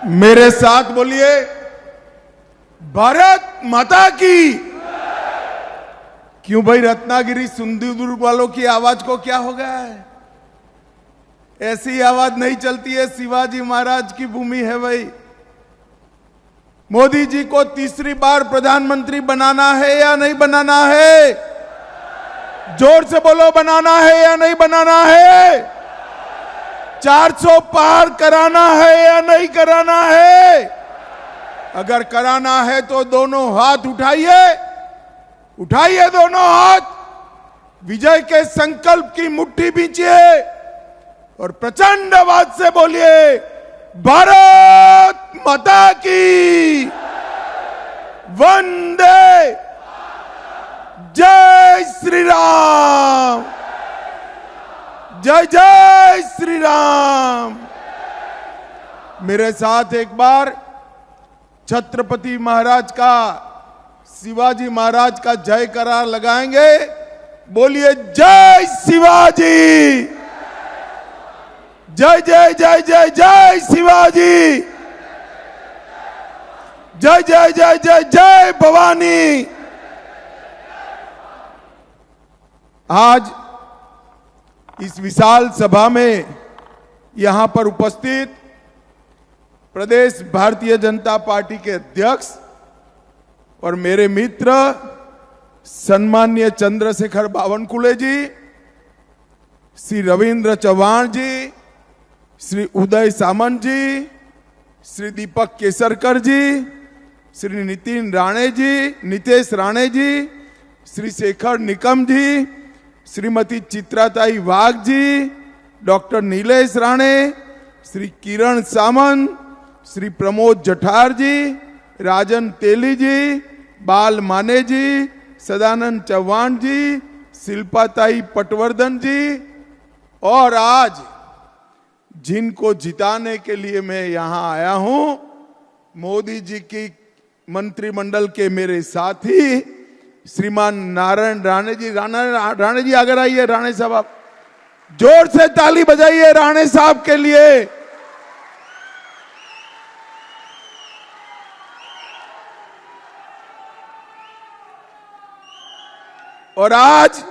मेरे साथ बोलिए, भारत माता की। क्यों भाई, रत्नागिरी सिंधुदुर्ग वालों की आवाज को क्या हो गया है? ऐसी आवाज नहीं चलती है। शिवाजी महाराज की भूमि है भाई। मोदी जी को तीसरी बार प्रधानमंत्री बनाना है या नहीं बनाना है? जोर से बोलो, बनाना है या नहीं बनाना है? 400 पार कराना है या नहीं कराना है? अगर कराना है तो दोनों हाथ उठाइए, उठाइए दोनों हाथ, विजय के संकल्प की मुट्ठी बींचिए और प्रचंड आवाज से बोलिए, भारत माता की, वंदे, जय श्री राम, जय जय श्री राम। मेरे साथ एक बार छत्रपति महाराज का, शिवाजी महाराज का जयकारा लगाएंगे। बोलिए, जय शिवाजी, जय जय जय जय जय शिवाजी, जय जय जय जय जय भवानी। आज इस विशाल सभा में यहां पर उपस्थित प्रदेश भारतीय जनता पार्टी के अध्यक्ष और मेरे मित्र सम्माननीय चंद्रशेखर बावनकुले जी, श्री रविंद्र चौहान जी, श्री उदय सामंत जी, श्री दीपक केसरकर जी, श्री नितेश राणे जी, श्री शेखर निकम जी, श्रीमती चित्राताई वाघ जी, डॉक्टर नीलेश राणे, श्री किरण सामंत, श्री प्रमोद जठार जी, राजन तेली जी, बाल माने जी, सदानंद चौहान जी, शिल्पाताई पटवर्धन जी, और आज जिनको जिताने के लिए मैं यहां आया हूं, मोदी जी की मंत्रिमंडल के मेरे साथी श्रीमान नारायण राणे जी। राणे जी अगर आइए, राणे साहब आप जोर से ताली बजाइए राणे साहब के लिए। और आज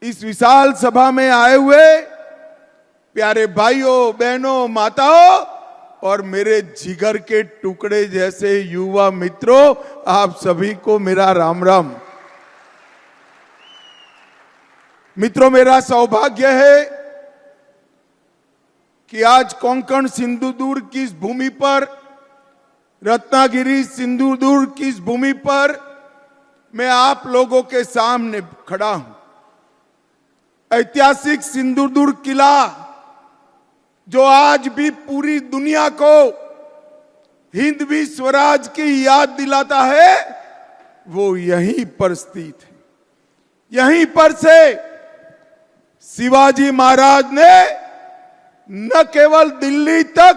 इस विशाल सभा में आए हुए प्यारे भाइयों, बहनों, माताओं और मेरे जिगर के टुकड़े जैसे युवा मित्रों, आप सभी को मेरा राम राम। मित्रों, मेरा सौभाग्य है कि आज कोंकण सिंधुदुर्ग की इस भूमि पर, रत्नागिरी सिंधुदुर्ग की इस भूमि पर मैं आप लोगों के सामने खड़ा हूं। ऐतिहासिक सिंधुदुर्ग किला जो आज भी पूरी दुनिया को हिंदवी स्वराज की याद दिलाता है, वो यहीं पर स्थित है। यहीं पर से शिवाजी महाराज ने न केवल दिल्ली तक,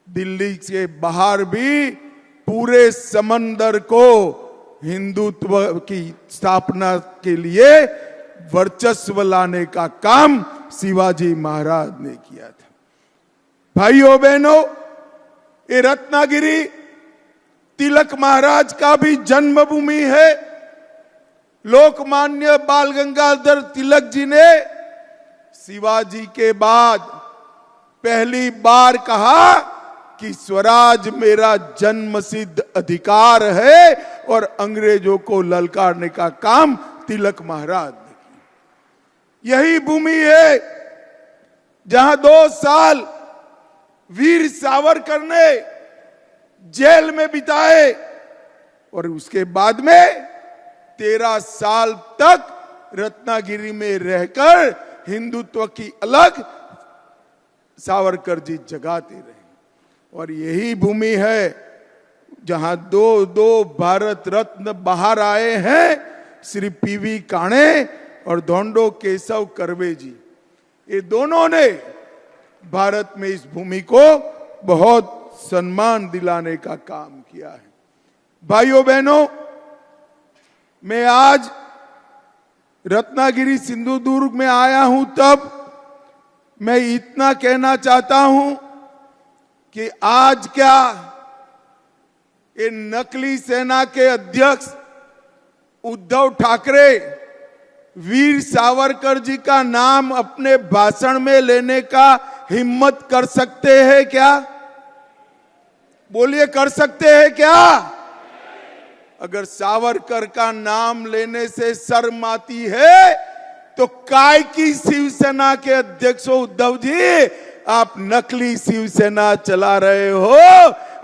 दिल्ली से बाहर भी पूरे समंदर को हिंदुत्व की स्थापना के लिए वर्चस्व लाने का काम शिवाजी महाराज ने किया था। भाइयों बहनों, ये रत्नागिरी तिलक महाराज का भी जन्मभूमि है। लोकमान्य बाल गंगाधर तिलक जी ने शिवाजी के बाद पहली बार कहा कि स्वराज मेरा जन्मसिद्ध अधिकार है, और अंग्रेजों को ललकारने का काम तिलक महाराज ने किया। यही भूमि है जहां 2 साल वीर सावरकर ने जेल में बिताए और उसके बाद में 13 साल तक रत्नागिरी में रहकर हिंदुत्व की अलग सावरकर जी जगाते रहे। और यही भूमि है जहां 2 भारत रत्न बाहर आए हैं, श्री पीवी काणे और धोंडो केशव कर्वे जी। ये दोनों ने भारत में इस भूमि को बहुत सम्मान दिलाने का काम किया है। भाइयों बहनों, मैं आज रत्नागिरी सिंधुदुर्ग में आया हूं, तब मैं इतना कहना चाहता हूं कि आज क्या ये नकली सेना के अध्यक्ष उद्धव ठाकरे वीर सावरकर जी का नाम अपने भाषण में लेने का हिम्मत कर सकते हैं क्या? बोलिए, कर सकते हैं क्या? अगर सावरकर का नाम लेने से शर्म आती है तो काय की शिवसेना के अध्यक्ष उद्धव जी आप नकली शिवसेना चला रहे हो?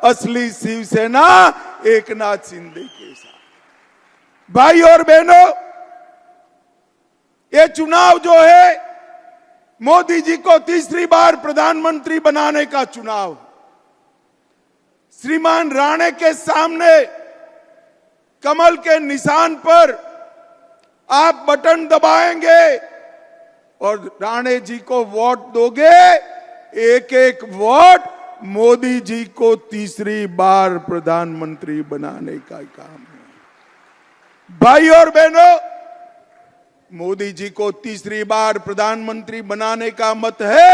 असली शिवसेना एकनाथ शिंदे के साथ। भाई और बहनों, ये चुनाव जो है मोदी जी को तीसरी बार प्रधानमंत्री बनाने का चुनाव। श्रीमान राणे के सामने कमल के निशान पर आप बटन दबाएंगे और राणे जी को वोट दोगे, एक एक वोट मोदी जी को तीसरी बार प्रधानमंत्री बनाने का काम है। भाई और बहनों, मोदी जी को तीसरी बार प्रधानमंत्री बनाने का मत है,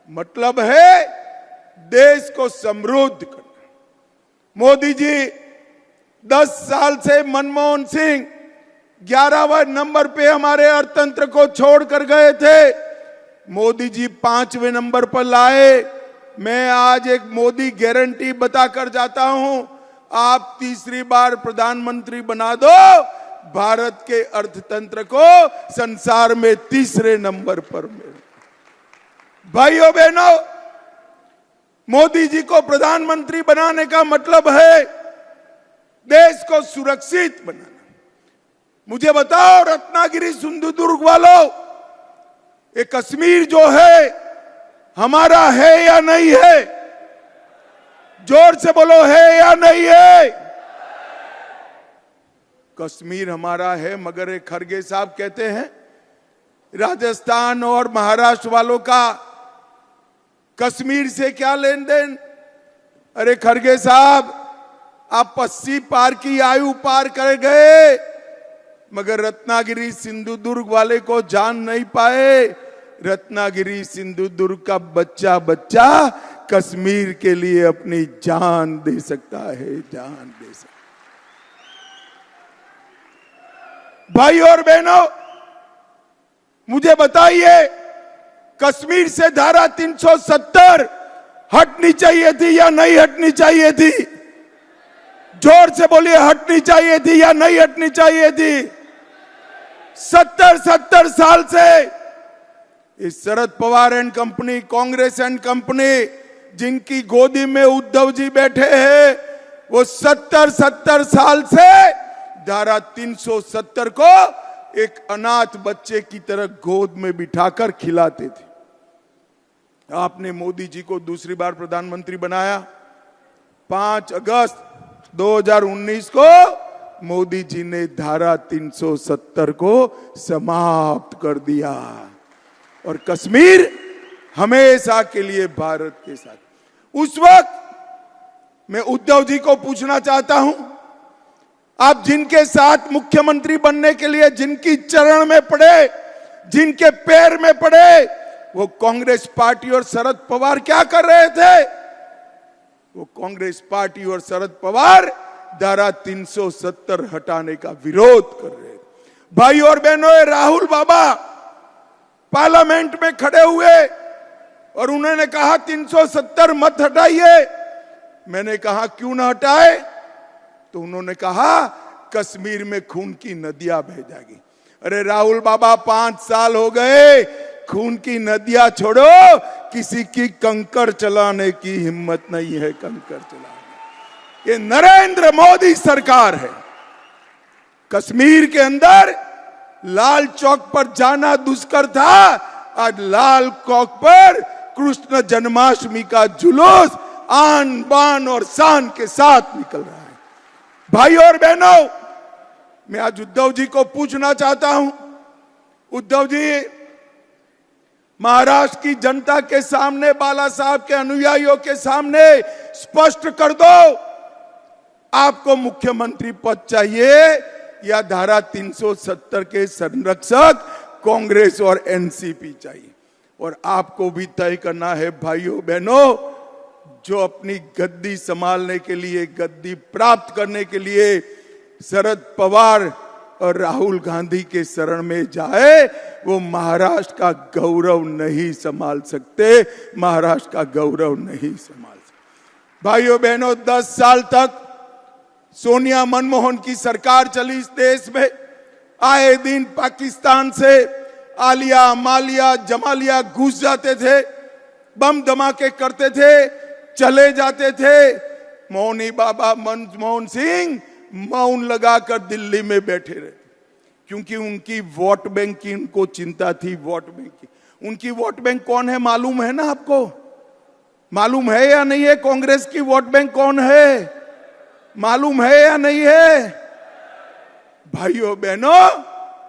मतलब है देश को समृद्ध करना। मोदी जी 10 साल से मनमोहन सिंह 11वें नंबर पे हमारे अर्थतंत्र को छोड़कर गए थे, मोदी जी 5वें नंबर पर लाए। मैं आज एक मोदी गारंटी बताकर जाता हूं, आप तीसरी बार प्रधानमंत्री बना दो, भारत के अर्थतंत्र को संसार में तीसरे नंबर पर मिले। भाइयों बहनों, मोदी जी को प्रधानमंत्री बनाने का मतलब है देश को सुरक्षित बनाना। मुझे बताओ रत्नागिरी सिंधुदुर्ग वालों, ये कश्मीर जो है हमारा है या नहीं है? जोर से बोलो, है या नहीं है? कश्मीर हमारा है, मगर एक खरगे साहब कहते हैं राजस्थान और महाराष्ट्र वालों का कश्मीर से क्या लेन देन? अरे खरगे साहब, आप 80 पार की आयु पार कर गए, मगर रत्नागिरी सिंधुदुर्ग वाले को जान नहीं पाए। रत्नागिरी सिंधुदुर्ग का बच्चा बच्चा कश्मीर के लिए अपनी जान दे सकता है, जान दे सकता। भाई और बहनों, मुझे बताइए, कश्मीर से धारा 370 हटनी चाहिए थी या नहीं हटनी चाहिए थी? जोर से बोलिए, हटनी चाहिए थी या नहीं हटनी चाहिए थी? 70 साल से इस Sharad Pawar and company, Congress and company, जिनकी गोदी में उद्धव जी बैठे हैं, वो 70 साल से धारा 370 को एक अनाथ बच्चे की तरह गोद में बिठाकर खिलाते थे। आपने मोदी जी को दूसरी बार प्रधानमंत्री बनाया। 5 अगस्त 2019 को मोदी जी ने धारा 370 को समाप्त कर दिया और कश्मीर हमेशा के लिए भारत के साथ। उस वक्त मैं उद्धव जी को पूछना चाहता हूं, आप जिनके साथ मुख्यमंत्री बनने के लिए जिनकी चरण में पड़े, जिनके पैर में पड़े, वो कांग्रेस पार्टी और शरद पवार क्या कर रहे थे? वो कांग्रेस पार्टी और शरद पवार धारा 370 हटाने का विरोध कर रहे थे। भाई और बहनों, राहुल बाबा पार्लियामेंट में खड़े हुए और उन्होंने कहा 370 मत हटाइए। मैंने कहा क्यों ना हटाए? तो उन्होंने कहा कश्मीर में खून की नदियां बह जाएगी। अरे राहुल बाबा, 5 साल हो गए, खून की नदियां छोड़ो, किसी की कंकड़ चलाने की हिम्मत नहीं है। कंकड़ चलाने ये नरेंद्र मोदी सरकार है। कश्मीर के अंदर लाल चौक पर जाना दुष्कर था, आज लाल चौक पर कृष्ण जन्माष्टमी का जुलूस आन बान और शान के साथ निकल रहा है। भाई और बहनों, मैं आज उद्धव जी को पूछना चाहता हूं, उद्धव जी, महाराष्ट्र की जनता के सामने, बाला साहब के अनुयायियों के सामने स्पष्ट कर दो, आपको मुख्यमंत्री पद चाहिए या धारा 370 के संरक्षक कांग्रेस और एनसीपी चाहिए? और आपको भी तय करना है भाइयों बहनों, जो अपनी गद्दी संभालने के लिए, गद्दी प्राप्त करने के लिए शरद पवार और राहुल गांधी के शरण में जाए, वो महाराष्ट्र का गौरव नहीं संभाल सकते, महाराष्ट्र का गौरव नहीं संभाल सकते। भाइयों बहनों, 10 साल तक सोनिया मनमोहन की सरकार चली इस देश में। आए दिन पाकिस्तान से आलिया, मालिया, जमालिया घुस जाते थे, बम धमाके करते थे, चले जाते थे। मौनी बाबा मनमोहन सिंह मौन लगाकर दिल्ली में बैठे रहे, क्योंकि उनकी वोट बैंक की उनको चिंता थी। वोट बैंक की, उनकी वोट बैंक कौन है मालूम है ना आपको? मालूम है या नहीं है? कांग्रेस की वोट बैंक कौन है मालूम है या नहीं है? भाइयों बहनों,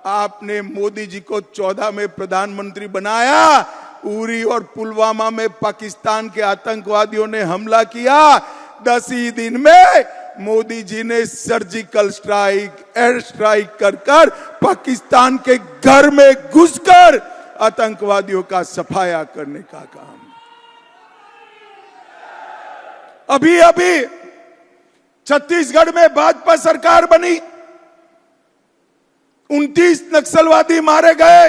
आपने मोदी जी को 14 में प्रधानमंत्री बनाया। उरी और पुलवामा में पाकिस्तान के आतंकवादियों ने हमला किया। 10 ही दिन में मोदी जी ने सर्जिकल स्ट्राइक, एयर स्ट्राइक कर पाकिस्तान के घर में घुसकर आतंकवादियों का सफाया करने का काम। अभी अभी छत्तीसगढ़ में भाजपा सरकार बनी, 29 नक्सलवादी मारे गए।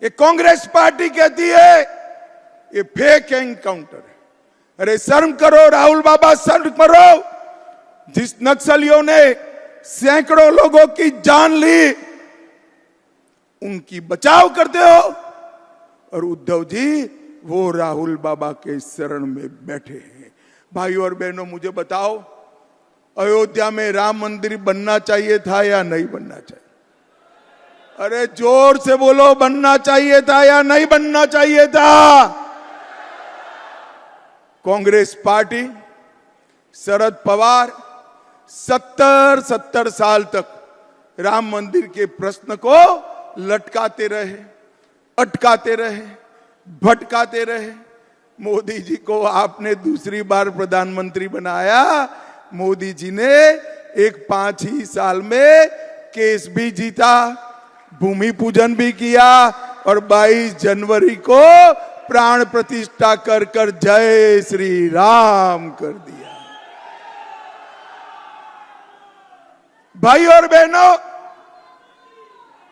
ये कांग्रेस पार्टी कहती है ये फेक एनकाउंटर है। अरे शर्म करो राहुल बाबा, शर्म करो। जिस नक्सलियों ने सैकड़ों लोगों की जान ली, उनकी बचाव करते हो, और उद्धव जी वो राहुल बाबा के शरण में बैठे हैं। भाइयों और बहनों, मुझे बताओ, अयोध्या में राम मंदिर बनना चाहिए था या नहीं बनना चाहिए? अरे जोर से बोलो, बनना चाहिए था या नहीं बनना चाहिए था? कांग्रेस पार्टी, शरद पवार 70 साल तक राम मंदिर के प्रश्न को लटकाते रहे, अटकाते रहे, भटकाते रहे। मोदी जी को आपने दूसरी बार प्रधानमंत्री बनाया। मोदी जी ने एक 5 ही साल में केस भी जीता, भूमि पूजन भी किया, और 22 जनवरी को प्राण प्रतिष्ठा कर जय श्री राम कर दिया। भाई और बहनों,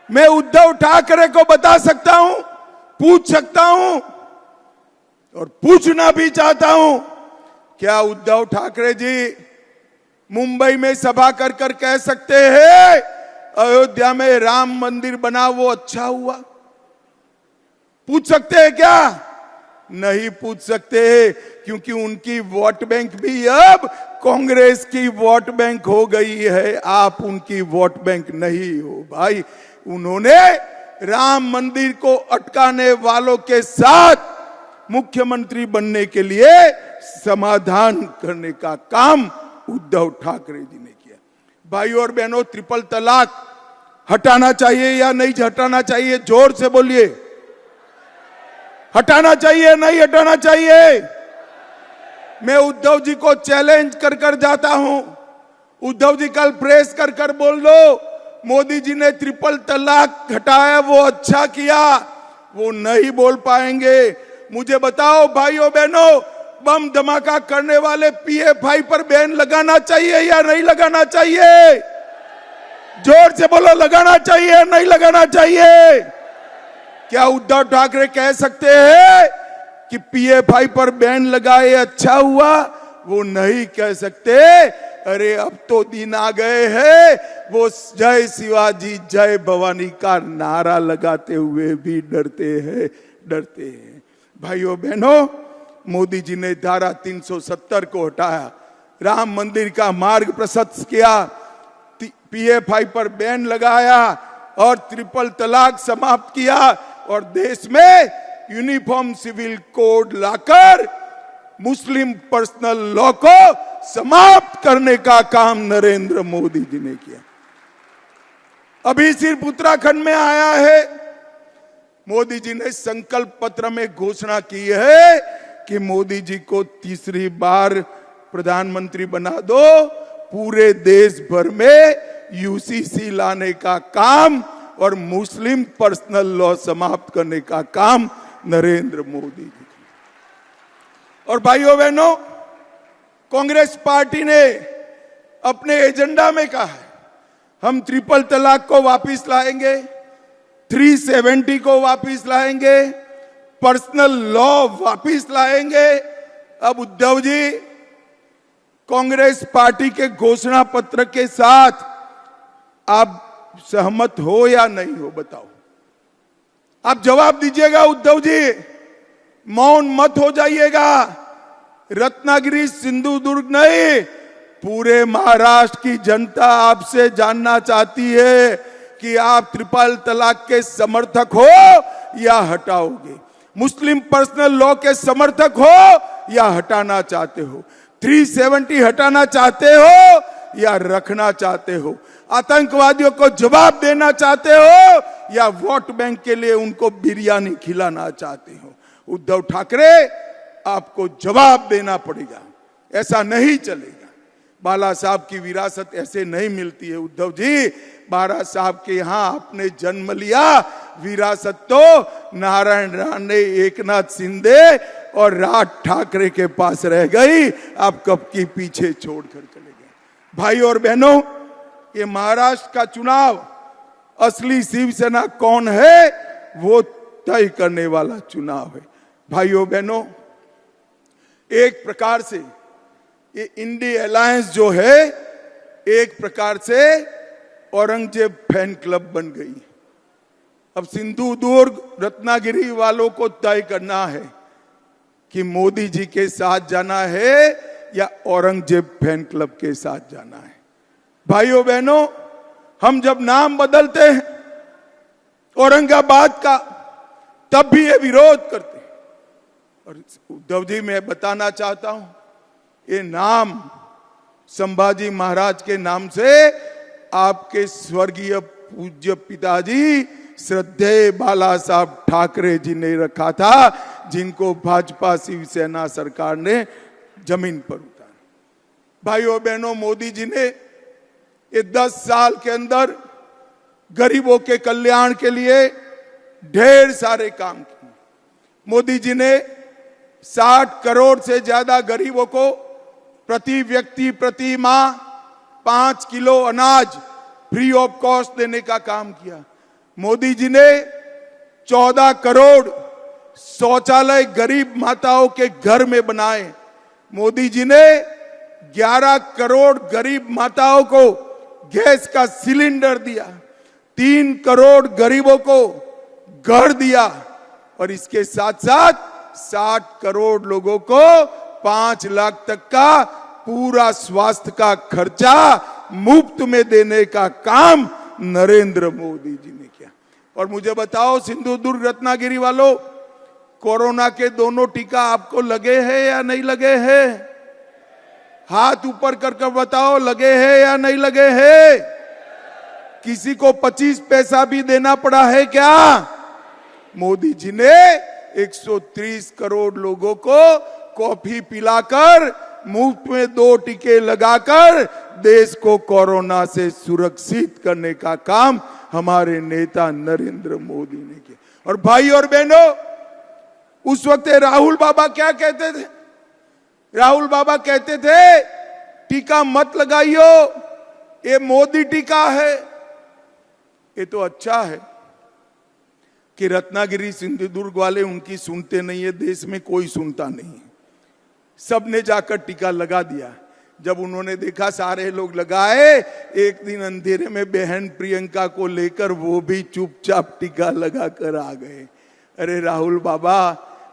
मैं उद्धव ठाकरे को बता सकता हूं, पूछ सकता हूं, और पूछना भी चाहता हूं, क्या उद्धव ठाकरे जी मुंबई में सभा कर कह सकते हैं अयोध्या में राम मंदिर बना वो अच्छा हुआ? पूछ सकते हैं क्या? नहीं पूछ सकते, क्योंकि उनकी वोट बैंक भी अब कांग्रेस की वोट बैंक हो गई है। आप उनकी वोट बैंक नहीं हो भाई। उन्होंने राम मंदिर को अटकाने वालों के साथ मुख्यमंत्री बनने के लिए समाधान करने का काम उद्धव ठाकरे जी ने किया। भाइयों और बहनों, ट्रिपल तलाक हटाना चाहिए या नहीं हटाना चाहिए? जोर से बोलिए। हटाना चाहिए नहीं हटाना चाहिए? मैं उद्धव जी को चैलेंज कर जाता हूं। उद्धव जी कल प्रेस कर बोल दो, मोदी जी ने ट्रिपल तलाक हटाया वो अच्छा किया। वो नहीं बोल पाएंगे। मुझे बताओ भाइयों बहनों, बम धमाका करने वाले PFI पर बैन लगाना चाहिए या नहीं लगाना चाहिए? जोर से बोलो, लगाना चाहिए नहीं लगाना चाहिए? क्या उद्धव ठाकरे कह सकते हैं कि PFI पर बैन लगाए अच्छा हुआ? वो नहीं कह सकते। अरे अब तो दिन आ गए हैं वो जय शिवाजी जय भवानी का नारा लगाते हुए भी डरते हैं। भाइयों बहनों, मोदी जी ने धारा 370 को हटाया, राम मंदिर का मार्ग प्रशस्त किया, PFI पर बैन लगाया और ट्रिपल तलाक समाप्त किया, और देश में यूनिफॉर्म सिविल कोड लाकर मुस्लिम पर्सनल लॉ को समाप्त करने का काम नरेंद्र मोदी जी ने किया। अभी सिर्फ उत्तराखंड में आया है, मोदी जी ने संकल्प पत्र में घोषणा की है कि मोदी जी को तीसरी बार प्रधानमंत्री बना दो, पूरे देश भर में UCC लाने का काम और मुस्लिम पर्सनल लॉ समाप्त करने का काम नरेंद्र मोदी जी। और भाइयों बहनों, कांग्रेस पार्टी ने अपने एजेंडा में कहा है हम ट्रिपल तलाक को वापस लाएंगे, 370 को वापस लाएंगे, पर्सनल लॉ वापस लाएंगे। अब उद्धव जी, कांग्रेस पार्टी के घोषणा पत्र के साथ आप सहमत हो या नहीं हो, बताओ। आप जवाब दीजिएगा उद्धव जी, मौन मत हो जाइएगा। रत्नागिरी सिंधुदुर्ग नहीं, पूरे महाराष्ट्र की जनता आपसे जानना चाहती है कि आप ट्रिपल तलाक के समर्थक हो या हटाओगे, मुस्लिम पर्सनल लॉ के समर्थक हो या हटाना चाहते हो, 370 हटाना चाहते हो या रखना चाहते हो, आतंकवादियों को जवाब देना चाहते हो या वोट बैंक के लिए उनको बिरयानी खिलाना चाहते हो। उद्धव ठाकरे, आपको जवाब देना पड़ेगा, ऐसा नहीं चलेगा। बाला साहब की विरासत ऐसे नहीं मिलती है उद्धव जी। बाला साहब के यहां आपने जन्म लिया, विरासत तो नारायण राणे, एकनाथ शिंदे और राज ठाकरे के पास रह गई, आप कब की पीछे छोड़कर चले गए। भाई और बहनों, ये महाराष्ट्र का चुनाव असली शिवसेना कौन है वो तय करने वाला चुनाव है। भाइयों बहनों, एक प्रकार से ये इंडी अलायंस जो है एक प्रकार से औरंगजेब फैन क्लब बन गई। अब सिंधुदुर्ग रत्नागिरी वालों को तय करना है कि मोदी जी के साथ जाना है या औरंगजेब फैन क्लब के साथ जाना है। भाइयों बहनों, हम जब नाम बदलते हैं औरंगाबाद का, तब भी ये विरोध करते हैं। और उद्धव जी, मैं बताना चाहता हूं, ये नाम संभाजी महाराज के नाम से आपके स्वर्गीय पूज्य पिताजी श्रद्धेय बाला साहब ठाकरे जी ने रखा था, जिनको भाजपा शिवसेना सरकार ने जमीन पर उतारा। भाइयों बहनों, मोदी जी ने ये 10 साल के अंदर गरीबों के कल्याण के लिए ढेर सारे काम किए। मोदी जी ने 60 करोड़ से ज्यादा गरीबों को प्रति व्यक्ति प्रति माह 5 किलो अनाज फ्री ऑफ कॉस्ट देने का काम किया। मोदी जी ने 14 करोड़ शौचालय गरीब माताओं के घर में बनाए। मोदी जी ने 11 करोड़ गरीब माताओं को गैस का सिलेंडर दिया, 3 करोड़ गरीबों को घर दिया और इसके साथ साथ 60 करोड़ लोगों को 5 लाख तक का पूरा स्वास्थ्य का खर्चा मुफ्त में देने का काम नरेंद्र मोदी जी ने किया। और मुझे बताओ सिंधुदुर्ग रत्नागिरी वालों, कोरोना के दोनों टीका आपको लगे हैं या नहीं लगे हैं? हाथ ऊपर कर कर बताओ, लगे हैं या नहीं लगे हैं? किसी को 25 पैसा भी देना पड़ा है क्या? मोदी जी ने 130 करोड़ लोगों को कॉफी पिलाकर मुफ्त में 2 टीके लगाकर देश को कोरोना से सुरक्षित करने का काम हमारे नेता नरेंद्र मोदी ने किया। और भाई और बहनों, उस वक्त राहुल बाबा क्या कहते थे? राहुल बाबा कहते थे टीका मत लगाइयो, ये मोदी टीका है। ये तो अच्छा है कि रत्नागिरी सिंधुदुर्ग वाले उनकी सुनते नहीं है, देश में कोई सुनता नहीं है। सबने जाकर टीका लगा दिया। जब उन्होंने देखा सारे लोग लगाए, एक दिन अंधेरे में बहन प्रियंका को लेकर वो भी चुपचाप टीका लगा कर आ गए। अरे राहुल बाबा,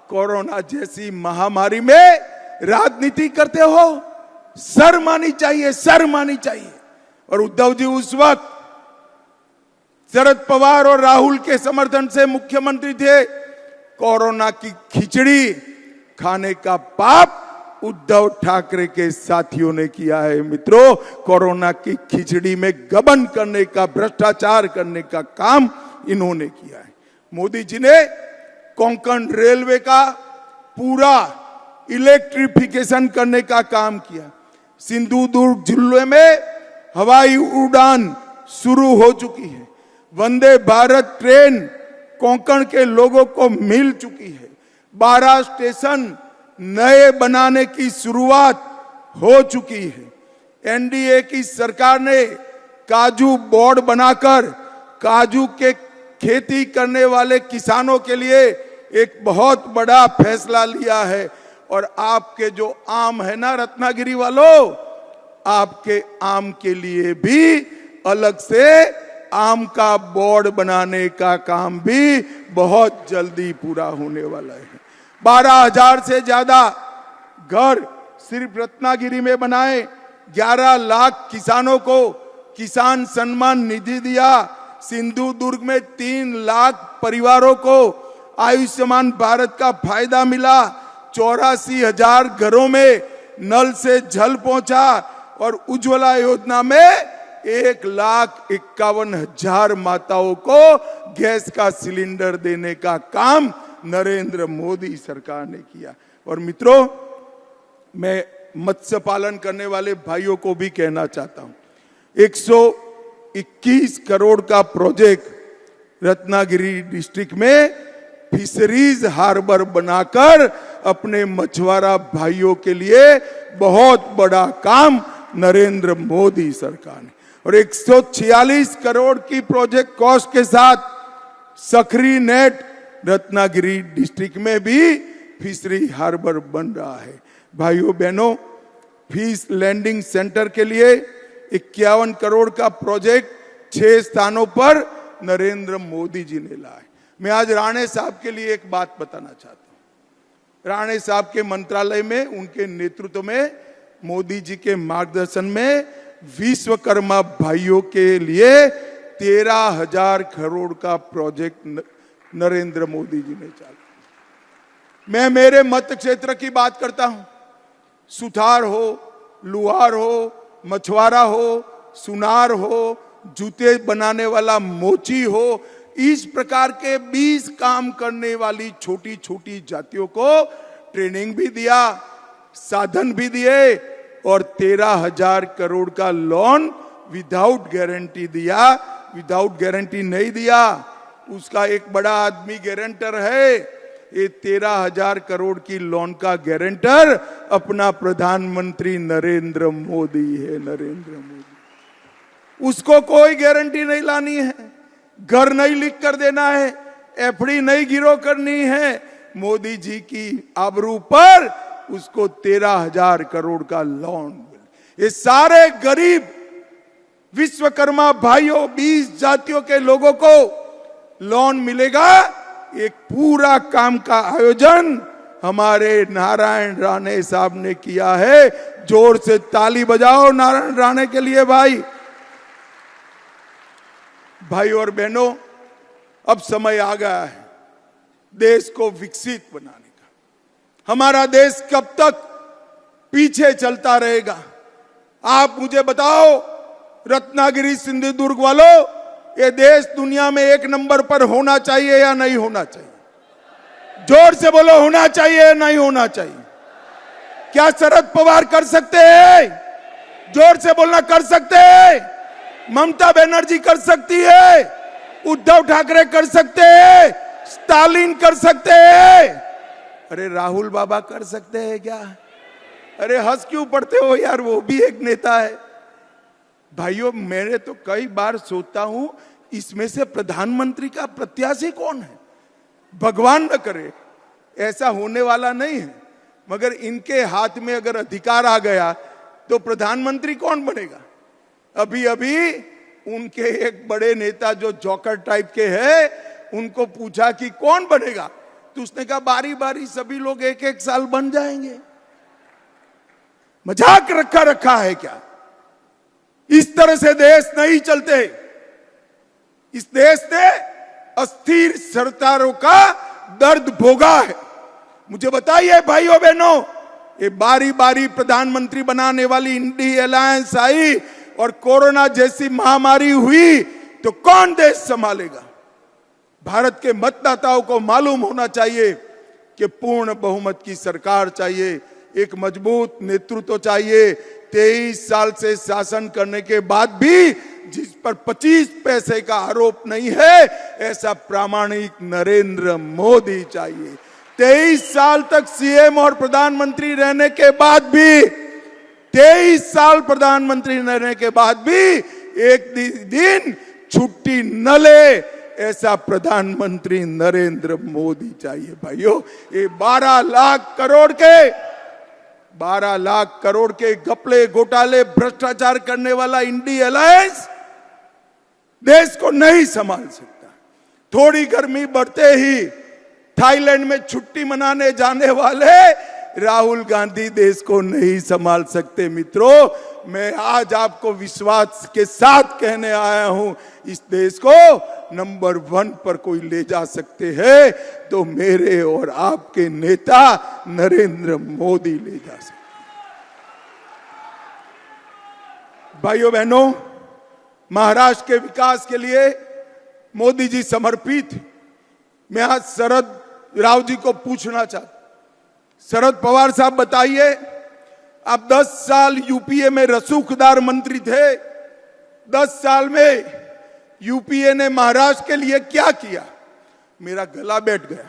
कोरोना जैसी महामारी में राजनीति करते हो, शर्म आनी चाहिए, शर्म आनी चाहिए। और उद्धव जी उस वक्त शरद पवार और राहुल के समर्थन से मुख्यमंत्री थे। कोरोना की खिचड़ी खाने का पाप उद्धव ठाकरे के साथियों ने किया है। मित्रों, कोरोना की खिचड़ी में गबन करने का, भ्रष्टाचार करने का काम इन्होंने किया है। मोदी जी ने कोंकण रेलवे का पूरा इलेक्ट्रिफिकेशन करने का काम किया। सिंधुदुर्ग जिले में हवाई उड़ान शुरू हो चुकी है। वंदे भारत ट्रेन कोंकण के लोगों को मिल चुकी है। 12 स्टेशन नए बनाने की शुरुआत हो चुकी है। एनडीए की सरकार ने काजू बोर्ड बनाकर काजू के खेती करने वाले किसानों के लिए एक बहुत बड़ा फैसला लिया है। और आपके जो आम है ना रत्नागिरी वालों, आपके आम के लिए भी अलग से आम का बोर्ड बनाने का काम भी बहुत जल्दी पूरा होने वाला है। 12,000 से ज्यादा घर सिर्फ रत्नागिरी में बनाए, 11 लाख किसानों को किसान सम्मान निधि दिया, सिंधु दुर्ग में 3 लाख परिवारों को आयुष्मान भारत का फायदा मिला, 84,000 घरों में नल से जल पहुंचा और उज्ज्वला योजना में 1,51,000 माताओं को गैस का सिलेंडर देने का काम नरेंद्र मोदी सरकार ने किया। और मित्रों, मैं मत्स्य पालन करने वाले भाइयों को भी कहना चाहता हूं, 121 करोड़ का प्रोजेक्ट रत्नागिरी डिस्ट्रिक्ट में फिशरीज हार्बर बनाकर अपने मछुआरा भाइयों के लिए बहुत बड़ा काम नरेंद्र मोदी सरकार ने, और 146 करोड़ की प्रोजेक्ट कॉस्ट के साथ सखरी नेट रत्नागिरी डिस्ट्रिक्ट में भी फिशरी हार्बर बन रहा है। भाइयों बहनों, फिश लैंडिंग सेंटर के लिए 51 करोड़ का प्रोजेक्ट 6 स्थानों पर नरेंद्र मोदी जी ने लाया है। मैं आज राणे साहब के लिए एक बात बताना चाहता हूं। राणे साहब के मंत्रालय में, उनके नेतृत्व में, मोदी जी के मार्गदर्शन में विश्वकर्मा भाइयों के लिए 13,000 करोड़ का प्रोजेक्ट नरेंद्र मोदी जी ने चालू। मैं मेरे मत क्षेत्र की बात करता हूं, सुथार हो, लुहार हो, मछुआरा हो, सुनार हो, जूते बनाने वाला मोची हो, इस प्रकार के 20 काम करने वाली छोटी छोटी जातियों को ट्रेनिंग भी दिया, साधन भी दिए और 13,000 करोड़ का लोन विदाउट गारंटी दिया। विदाउट गारंटी नहीं दिया, उसका एक बड़ा आदमी गारंटर है। ये 13,000 करोड़ की लोन का गारंटर अपना प्रधानमंत्री नरेंद्र मोदी है। नरेंद्र मोदी, उसको कोई गारंटी नहीं लानी है, घर नहीं लिख कर देना है, एफडी नहीं गिरो करनी है। मोदी जी की आबरू पर उसको 13,000 करोड़ का लोन मिले। ये सारे गरीब विश्वकर्मा भाइयों, 20 जातियों के लोगों को लोन मिलेगा। एक पूरा काम का आयोजन हमारे नारायण राणे साहब ने किया है। जोर से ताली बजाओ नारायण राणे के लिए। भाई और बहनों, अब समय आ गया है देश को विकसित बनाने का। हमारा देश कब तक पीछे चलता रहेगा? आप मुझे बताओ, रत्नागिरी सिंधु दुर्ग वालों, ये देश दुनिया में 1 नंबर पर होना चाहिए या नहीं होना चाहिए? जोर से बोलो, होना चाहिए या नहीं होना चाहिए? क्या शरद पवार कर सकते हैं? जोर से बोलना, कर सकते हैं? ममता बनर्जी कर सकती है? उद्धव ठाकरे कर सकते हैं? स्टालिन कर सकते हैं? अरे राहुल बाबा कर सकते हैं क्या? अरे हंस क्यों पड़ते हो यार, वो भी एक नेता है। भाइयों, मैंने तो कई बार सोचता हूं, इसमें से प्रधानमंत्री का प्रत्याशी कौन है? भगवान न करे, ऐसा होने वाला नहीं है, मगर इनके हाथ में अगर अधिकार आ गया तो प्रधानमंत्री कौन बनेगा? अभी अभी उनके एक बड़े नेता जो जॉकर टाइप के हैं, उनको पूछा कि कौन बनेगा, तो उसने कहा बारी बारी सभी लोग 1-1 साल बन जाएंगे। मजाक रखा है क्या? इस तरह से देश नहीं चलते। इस देश ने अस्थिर सरकारों का दर्द भोगा है। मुझे बताइए भाइयों बहनों, ये बारी बारी प्रधानमंत्री बनाने वाली इंडी अलायंस आई और कोरोना जैसी महामारी हुई तो कौन देश संभालेगा? भारत के मतदाताओं को मालूम होना चाहिए कि पूर्ण बहुमत की सरकार चाहिए, एक मजबूत नेतृत्व चाहिए। 23 साल से शासन करने के बाद भी जिस पर 25 पैसे का आरोप नहीं है, ऐसा प्रामाणिक नरेंद्र मोदी चाहिए। 23 साल तक सीएम और प्रधानमंत्री रहने के बाद भी, 23 साल प्रधानमंत्री रहने के बाद भी एक दिन छुट्टी न ले, ऐसा प्रधानमंत्री नरेंद्र मोदी चाहिए भाइयों। ये 12 लाख करोड़ के घपले घोटाले भ्रष्टाचार करने वाला इंडी अलायंस देश को नहीं संभाल सकता। थोड़ी गर्मी बढ़ते ही थाईलैंड में छुट्टी मनाने जाने वाले राहुल गांधी देश को नहीं संभाल सकते। मित्रों, मैं आज आपको विश्वास के साथ कहने आया हूं, इस देश को नंबर 1 पर कोई ले जा सकते हैं तो मेरे और आपके नेता नरेंद्र मोदी ले जा सकते। भाइयों बहनों, महाराष्ट्र के विकास के लिए मोदी जी समर्पित। मैं आज शरद राव जी को पूछना चाहता, शरद पवार साहब बताइए, आप 10 साल यूपीए में रसूखदार मंत्री थे, 10 साल में यूपीए ने महाराष्ट्र के लिए क्या किया? मेरा गला बैठ गया।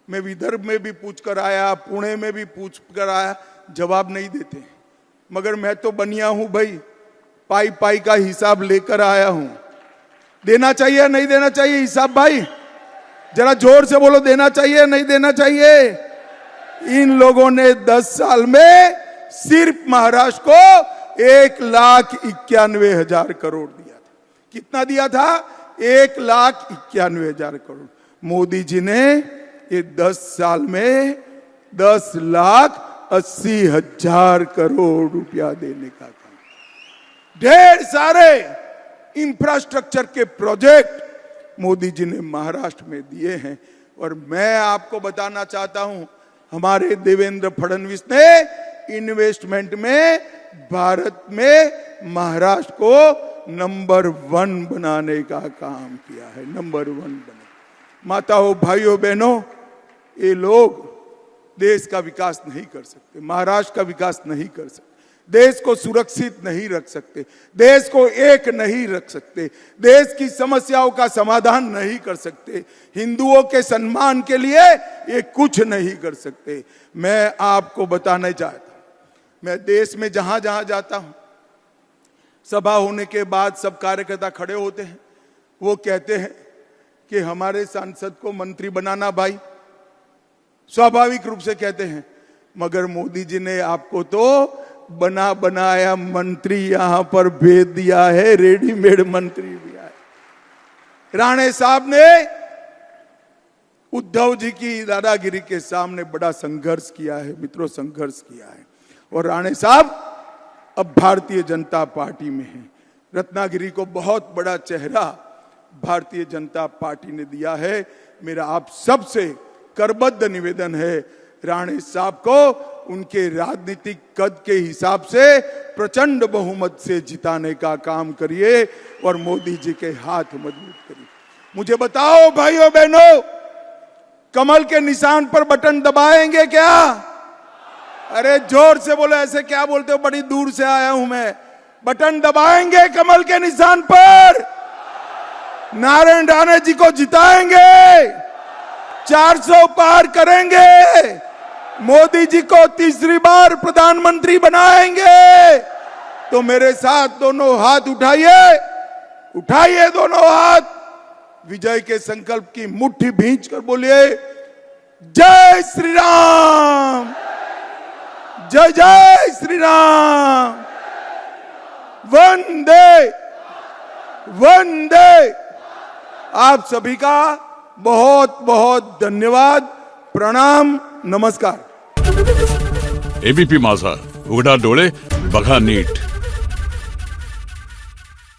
मैं विदर्भ में भी पूछ कर आया, पुणे में भी पूछ कर आया, जवाब नहीं देते। मगर मैं तो बनिया हूं भाई, पाई पाई का हिसाब लेकर आया हूं। देना चाहिए नहीं देना चाहिए हिसाब? भाई जरा जोर से बोलो, देना चाहिए नहीं देना चाहिए? इन लोगों ने 10 साल में सिर्फ महाराष्ट्र को 1,91,000 करोड़ दिया था। कितना दिया था? 1,91,000 करोड़। मोदी जी ने ये 10 साल में 10,80,000 करोड़ रुपया देने का काम। ढेर सारे इंफ्रास्ट्रक्चर के प्रोजेक्ट मोदी जी ने महाराष्ट्र में दिए हैं। और मैं आपको बताना चाहता हूं, हमारे देवेंद्र फडणवीस ने इन्वेस्टमेंट में भारत में महाराष्ट्र को नंबर 1 बनाने का काम किया है। नंबर 1 बने। माताओं, भाइयों, बहनों, ये लोग देश का विकास नहीं कर सकते, महाराष्ट्र का विकास नहीं कर सकते, देश को सुरक्षित नहीं रख सकते, देश को एक नहीं रख सकते, देश की समस्याओं का समाधान नहीं कर सकते, हिंदुओं के सम्मान के लिए ये कुछ नहीं कर सकते। मैं आपको बताना चाहता हूं, मैं देश में जहां जहां जाता हूं, सभा होने के बाद सब कार्यकर्ता खड़े होते हैं, वो कहते हैं कि हमारे सांसद को मंत्री बनाना। भाई स्वाभाविक रूप से कहते हैं, मगर मोदी जी ने आपको तो बना बनाया मंत्री यहां पर भेज दिया है, रेडीमेड मंत्री दिया है। राणे साहब ने उद्धव जी की दादागिरी के सामने बड़ा संघर्ष किया है। मित्रों, संघर्ष किया है। और राणे साहब अब भारतीय जनता पार्टी में हैं। रत्नागिरी को बहुत बड़ा चेहरा भारतीय जनता पार्टी ने दिया है। मेरा आप सबसे करबद्ध निवेदन है, राणे साहब को उनके राजनीतिक कद के हिसाब से प्रचंड बहुमत से जिताने का काम करिए और मोदी जी के हाथ मजबूत करिए। मुझे बताओ भाइयों बहनों, कमल के निशान पर बटन दबाएंगे क्या? अरे जोर से बोलो, ऐसे क्या बोलते हो? बड़ी दूर से आया हूं मैं। बटन दबाएंगे कमल के निशान पर? नारायण राणे जी को जिताएंगे, 400 पार करेंगे, मोदी जी को तीसरी बार प्रधानमंत्री बनाएंगे। तो मेरे साथ दोनों हाथ उठाइए, उठाइए दोनों हाथ, विजय के संकल्प की मुट्ठी भींच कर बोलिए, जय श्री राम, जय जय श्री राम, वंदे वंदे। आप सभी का बहुत बहुत धन्यवाद, प्रणाम, नमस्कार। एबीपी माझा, उघडा डोळे बघा नीट।